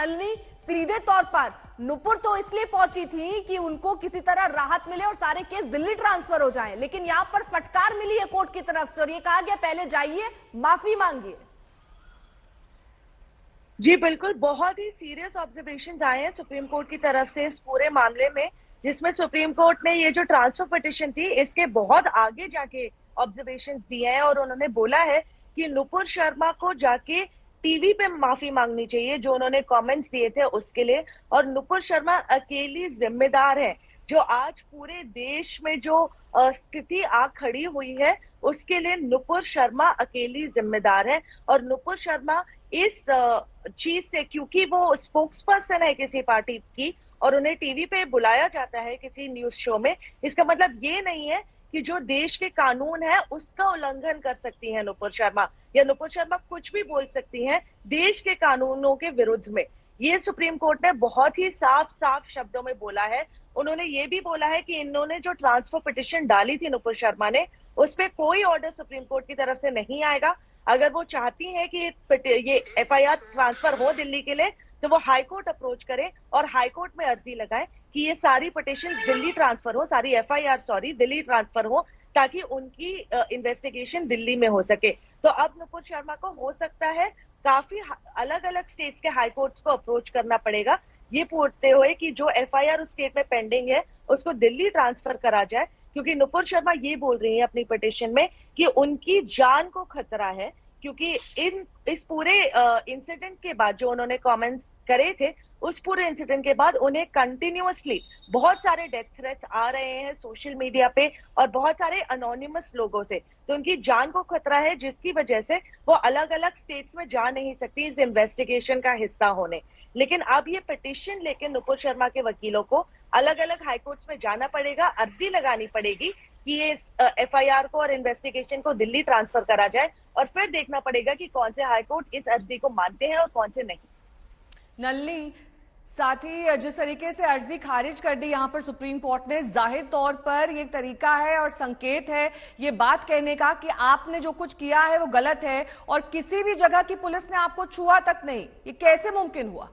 नलिनी, सीधे तौर पर नुपुर तो इसलिए पहुंची थी कि उनको किसी तरह राहत मिले और सारे केस दिल्ली ट्रांसफर हो जाएं, लेकिन यहां पर फटकार मिली है कोर्ट की तरफ से और ये कहा गया पहले जाइए माफी मांगिए। जी बिल्कुल, बहुत ही सीरियस ऑब्जर्वेशंस आए हैं सुप्रीम कोर्ट की तरफ से इस पूरे मामले में, जिसमें सुप्रीम कोर्ट ने ये जो ट्रांसफर पिटिशन थी इसके बहुत आगे जाके ऑब्जर्वेशंस दिए हैं और उन्होंने बोला है कि नुपुर शर्मा को जाके टीवी पे माफी मांगनी चाहिए जो उन्होंने कमेंट्स दिए थे उसके लिए, और नुपुर शर्मा अकेली जिम्मेदार है जो आज पूरे देश में जो स्थिति आ खड़ी हुई है उसके लिए नुपुर शर्मा अकेली जिम्मेदार है। और नुपुर शर्मा इस चीज से, क्योंकि वो स्पोक्स पर्सन है किसी पार्टी की और उन्हें टीवी पे बुलाया जाता है किसी न्यूज शो में, इसका मतलब ये नहीं है कि जो देश के कानून है उसका उल्लंघन कर सकती है नुपुर शर्मा, या नुपुर शर्मा कुछ भी बोल सकती हैं देश के कानूनों के विरुद्ध में। ये सुप्रीम कोर्ट ने बहुत ही साफ साफ शब्दों में बोला है। उन्होंने ये भी बोला है कि इन्होंने जो ट्रांसफर पिटिशन डाली थी नुपुर शर्मा ने, उस पर कोई ऑर्डर सुप्रीम कोर्ट की तरफ से नहीं आएगा। अगर वो चाहती हैं कि ये एफआईआर ट्रांसफर हो दिल्ली के लिए, तो वो हाई कोर्ट अप्रोच करें और हाई कोर्ट में अर्जी लगाएं कि ये सारी पिटिशन दिल्ली ट्रांसफर हो, सारी एफआईआर दिल्ली ट्रांसफर हो, ताकि उनकी इन्वेस्टिगेशन दिल्ली में हो सके। तो अब नुपुर शर्मा को हो सकता है काफी अलग अलग स्टेट्स के हाई कोर्ट्स को अप्रोच करना पड़ेगा, ये पूछते हुए कि जो एफआईआर उस स्टेट में पेंडिंग है उसको दिल्ली ट्रांसफर करा जाए, क्योंकि नुपुर शर्मा ये बोल रही है अपनी पिटिशन में कि उनकी जान को खतरा है, क्योंकि इस पूरे इंसिडेंट के बाद जो उन्होंने कमेंट्स करे थे, उस पूरे इंसिडेंट के बाद उन्हें कंटिन्यूअसली बहुत सारे डेथ थ्रेट्स आ रहे हैं सोशल मीडिया पे और बहुत सारे अनोनिमस लोगों से, तो उनकी जान को खतरा है, जिसकी वजह से वो अलग अलग स्टेट्स में जा नहीं सकती इस इन्वेस्टिगेशन का हिस्सा होने। लेकिन अब ये पिटिशन लेके नुपुर शर्मा के वकीलों को अलग अलग हाईकोर्ट्स में जाना पड़ेगा, अर्जी लगानी पड़ेगी कि ये एफआईआर को और इन्वेस्टिगेशन को दिल्ली ट्रांसफर करा जाए, और फिर देखना पड़ेगा कि कौन से हाईकोर्ट इस अर्जी को मानते हैं और कौन से नहीं। नलिनी, साथ ही जिस तरीके से अर्जी खारिज कर दी यहाँ पर सुप्रीम कोर्ट ने, जाहिर तौर पर ये तरीका है और संकेत है ये बात कहने का कि आपने जो कुछ किया है वो गलत है और किसी भी जगह की पुलिस ने आपको छुआ तक नहीं। ये कैसे मुमकिन हुआ?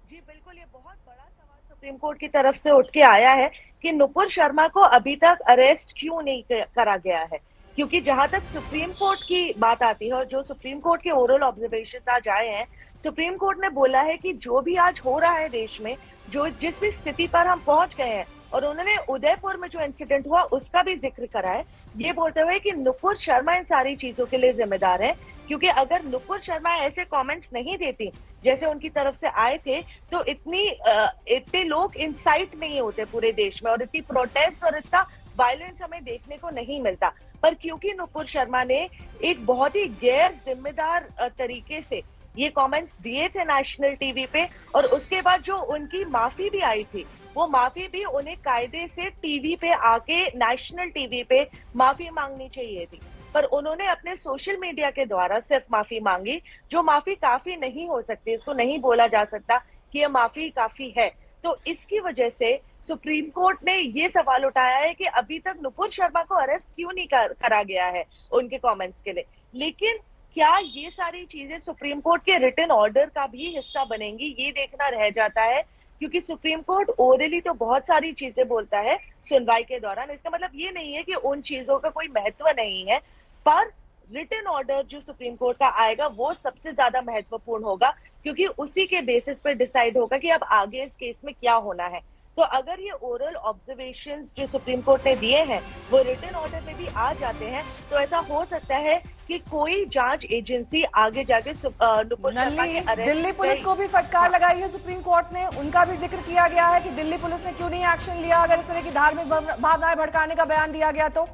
जी बिल्कुल, ये बहुत बड़ा सवाल सुप्रीम कोर्ट की तरफ से उठ के आया है कि नुपुर शर्मा को अभी तक अरेस्ट क्यों नहीं करा गया है, क्योंकि जहां तक सुप्रीम कोर्ट की बात आती है और जो सुप्रीम कोर्ट के ओरल ऑब्जर्वेशन आज आए हैं, सुप्रीम कोर्ट ने बोला है कि जो भी आज हो रहा है देश में, जो जिस भी स्थिति पर हम पहुंच गए हैं, और उन्होंने उदयपुर में जो इंसिडेंट हुआ उसका भी जिक्र करा है, ये बोलते हुए कि नुपुर शर्मा इन सारी चीजों के लिए जिम्मेदार है, क्योंकि अगर नुपुर शर्मा ऐसे कमेंट्स नहीं देती जैसे उनकी तरफ से आए थे, तो इतने लोग इंसाइट नहीं होते पूरे देश में और इतनी प्रोटेस्ट और इतना वायलेंस हमें देखने को नहीं मिलता। पर क्योंकि नुपुर शर्मा ने एक बहुत ही गैर जिम्मेदार तरीके से ये कमेंट्स दिए थे नेशनल टीवी पे, और उसके बाद जो उनकी माफी भी आई थी, वो माफी भी उन्हें कायदे से टीवी पे आके नेशनल टीवी पे माफी मांगनी चाहिए थी, पर उन्होंने अपने सोशल मीडिया के द्वारा सिर्फ माफी मांगी, जो माफी काफी नहीं हो सकती, उसको नहीं बोला जा सकता कि ये माफी काफी है। तो इसकी वजह से सुप्रीम कोर्ट ने ये सवाल उठाया है कि अभी तक नुपुर शर्मा को अरेस्ट क्यों नहीं करा गया है उनके कमेंट्स के लिए। लेकिन क्या ये सारी चीजें सुप्रीम कोर्ट के रिटन ऑर्डर का भी हिस्सा बनेंगी, ये देखना रह जाता है, क्योंकि सुप्रीम कोर्ट ओरली तो बहुत सारी चीजें बोलता है सुनवाई के दौरान। इसका मतलब ये नहीं है कि उन चीजों का कोई महत्व नहीं है, पर रिटन ऑर्डर जो सुप्रीम कोर्ट का आएगा वो सबसे ज्यादा महत्वपूर्ण होगा, क्योंकि उसी के बेसिस पर डिसाइड होगा कि अब आगे इस केस में क्या होना है। तो अगर ये ओरल ऑब्जर्वेशंस जो सुप्रीम कोर्ट ने दिए हैं वो रिटन ऑर्डर में भी आ जाते हैं, तो ऐसा हो सकता है कि कोई जांच एजेंसी आगे जाके नुपुर शर्मा के अरेस्ट। दिल्ली पुलिस को भी फटकार लगाई है सुप्रीम कोर्ट ने, उनका भी जिक्र किया गया है कि दिल्ली पुलिस ने क्यों नहीं एक्शन लिया अगर इस तरह की धार्मिक भावनाएं भड़काने का बयान दिया गया तो।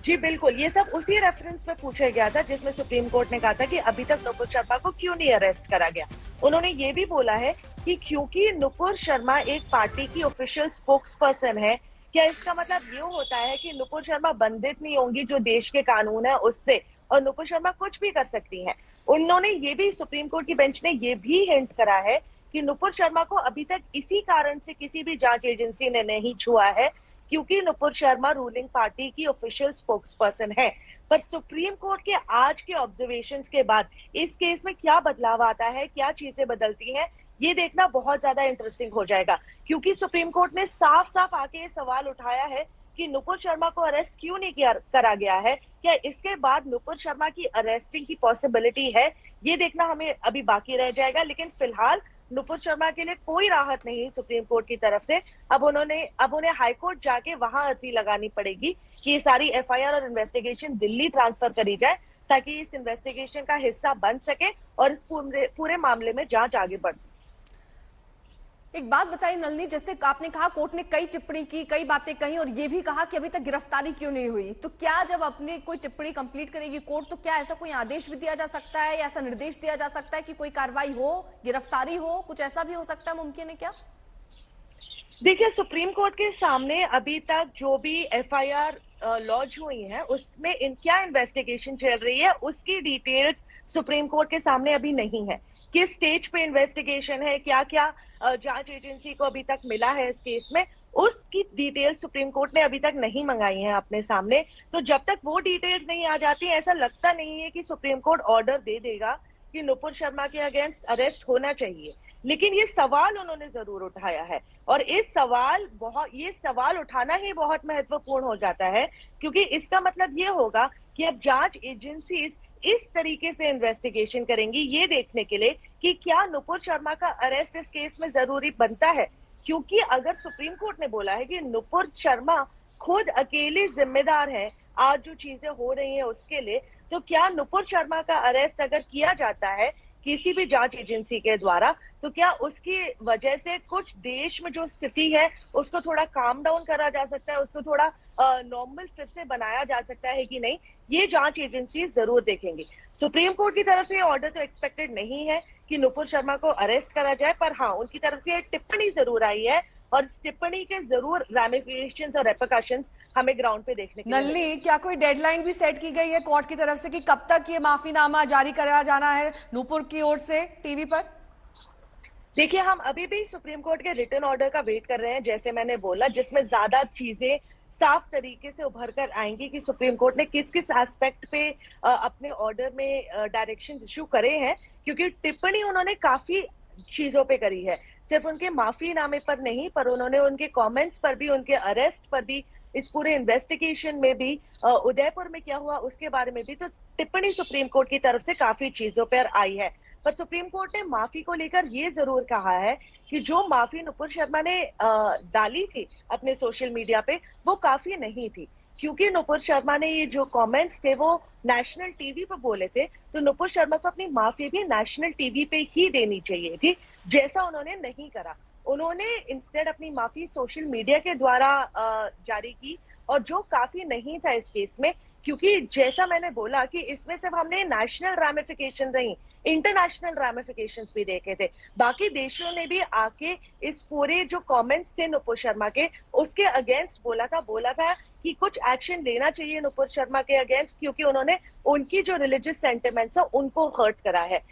जी बिल्कुल, ये सब उसी रेफरेंस में पूछा गया था जिसमें सुप्रीम कोर्ट ने कहा था कि अभी तक नुपुर शर्मा को क्यों नहीं अरेस्ट करा गया। उन्होंने ये भी बोला है कि क्योंकि नुपुर शर्मा एक पार्टी की ऑफिशियल स्पोक्स पर्सन है, क्या इसका मतलब ये होता है कि नुपुर शर्मा बंधित नहीं होंगी जो देश के कानून है उससे, और नुपुर शर्मा कुछ भी कर सकती हैं। उन्होंने ये भी, सुप्रीम कोर्ट की बेंच ने ये भी हिंट करा है कि नुपुर शर्मा को अभी तक इसी कारण से किसी भी जांच एजेंसी ने नहीं छुआ है क्योंकि नुपुर शर्मा रूलिंग पार्टी की ऑफिशियल स्पोक्स पर्सन है। पर सुप्रीम कोर्ट के आज के ऑब्जर्वेशंस के बाद इस केस में क्या बदलाव आता है, क्या चीजें बदलती हैं, ये देखना बहुत ज्यादा इंटरेस्टिंग हो जाएगा। क्योंकि सुप्रीम कोर्ट ने साफ साफ आके ये सवाल उठाया है कि नुपुर शर्मा को अरेस्ट क्यों नहीं करा गया है, क्या इसके बाद नुपुर शर्मा की अरेस्टिंग की पॉसिबिलिटी है, ये देखना हमें अभी बाकी रह जाएगा। लेकिन फिलहाल नुपुर शर्मा के लिए कोई राहत नहीं सुप्रीम कोर्ट की तरफ से। अब उन्हें हाई कोर्ट जाके वहां अर्जी लगानी पड़ेगी कि ये सारी एफआईआर और इन्वेस्टिगेशन दिल्ली ट्रांसफर करी जाए, ताकि इस इन्वेस्टिगेशन का हिस्सा बन सके और इस पूरे मामले में जांच आगे बढ़ सके। एक बात बताइए नलिनी, जैसे आपने कहा कोर्ट ने कई टिप्पणी की, कई बातें कही और ये भी कहा कि अभी तक गिरफ्तारी क्यों नहीं हुई, तो क्या जब अपनी कोई टिप्पणी कंप्लीट करेगी कोर्ट, तो क्या ऐसा कोई आदेश भी दिया जा सकता है या ऐसा निर्देश दिया जा सकता है कि कोई कार्रवाई हो, गिरफ्तारी हो, कुछ ऐसा भी हो सकता है, मुमकिन है क्या? देखिए, सुप्रीम कोर्ट के सामने अभी तक जो भी एफआईआर लॉन्च हुई है उसमें क्या इन्वेस्टिगेशन चल रही है उसकी डिटेल्स सुप्रीम कोर्ट के सामने अभी नहीं है। किस स्टेज पे इन्वेस्टिगेशन है, क्या क्या जांच एजेंसी को अभी तक मिला है इस केस में, उसकी डिटेल्स सुप्रीम कोर्ट ने अभी तक नहीं मंगाई है अपने सामने। तो जब तक वो डिटेल्स नहीं आ जाती, ऐसा लगता नहीं है कि सुप्रीम कोर्ट ऑर्डर दे देगा कि नुपुर शर्मा के अगेंस्ट अरेस्ट होना चाहिए। लेकिन ये सवाल उन्होंने जरूर उठाया है और ये सवाल उठाना ही बहुत महत्वपूर्ण हो जाता है, क्योंकि इसका मतलब ये होगा कि अब जांच एजेंसीज इस तरीके से इन्वेस्टिगेशन करेंगी ये देखने के लिए कि क्या नुपुर शर्मा का अरेस्ट इस केस में जरूरी बनता है। क्योंकि अगर सुप्रीम कोर्ट ने बोला है कि नुपुर शर्मा खुद अकेले जिम्मेदार है आज जो चीजें हो रही हैं उसके लिए, तो क्या नुपुर शर्मा का अरेस्ट अगर किया जाता है किसी भी जांच एजेंसी के द्वारा, तो क्या उसकी वजह से कुछ देश में जो स्थिति है उसको थोड़ा काम डाउन करा जा सकता है, उसको थोड़ा नॉर्मल फिर से बनाया जा सकता है कि नहीं, ये जांच एजेंसी जरूर देखेंगी। सुप्रीम कोर्ट की तरफ से ऑर्डर तो एक्सपेक्टेड नहीं है कि नुपुर शर्मा को अरेस्ट करा जाए, पर हाँ, उनकी तरफ से एक टिप्पणी जरूर आई है और इस टिप्पणी के जरूर रैमिफिकेशंस और रेपरकशंस हमें ग्राउंड पे देखने के लिए। नलिनी, क्या कोई डेडलाइन भी सेट की गई है कोर्ट की तरफ से कि कब तक ये माफीनामा जारी कराया जाना है नूपुर की ओर से टीवी पर? देखिए, हम अभी भी सुप्रीम कोर्ट के रिटन ऑर्डर का वेट कर रहे हैं, जैसे मैंने बोला, जिसमें ज्यादा चीजें साफ तरीके से उभर कर आएंगी कि सुप्रीम कोर्ट ने किस किस एस्पेक्ट पे अपने ऑर्डर में डायरेक्शन इशू करे हैं। क्योंकि टिप्पणी उन्होंने काफी चीजों पे करी है, सिर्फ उनके माफीनामे पर नहीं, पर उन्होंने उनके कमेंट्स पर भी, उनके अरेस्ट पर भी, इस पूरे इन्वेस्टिगेशन में भी, उदयपुर में क्या हुआ उसके बारे में भी, तो टिप्पणी सुप्रीम कोर्ट की तरफ से काफी चीजों पर आई है। पर सुप्रीम कोर्ट ने माफी को लेकर ये जरूर कहा है कि जो माफी नुपुर शर्मा ने डाली थी अपने सोशल मीडिया पे वो काफी नहीं थी, क्योंकि नुपुर शर्मा ने ये जो कमेंट्स थे वो नेशनल टीवी पे बोले थे, तो नुपुर शर्मा को अपनी माफी भी नेशनल टीवी पे ही देनी चाहिए थी, जैसा उन्होंने नहीं करा। उन्होंने इंस्टेड अपनी माफी सोशल मीडिया के द्वारा जारी की, और जो काफी नहीं था इस केस में, क्योंकि जैसा मैंने बोला कि इसमें सिर्फ हमने नेशनल रैमिफिकेशन नहीं, इंटरनेशनल रैमिफिकेशंस भी देखे थे। बाकी देशों ने भी आके इस पूरे जो कमेंट्स थे नुपुर शर्मा के, उसके अगेंस्ट बोला था कि कुछ एक्शन लेना चाहिए नुपुर शर्मा के अगेंस्ट, क्योंकि उन्होंने उनकी जो रिलीजियस सेंटिमेंट्स है उनको हर्ट करा है।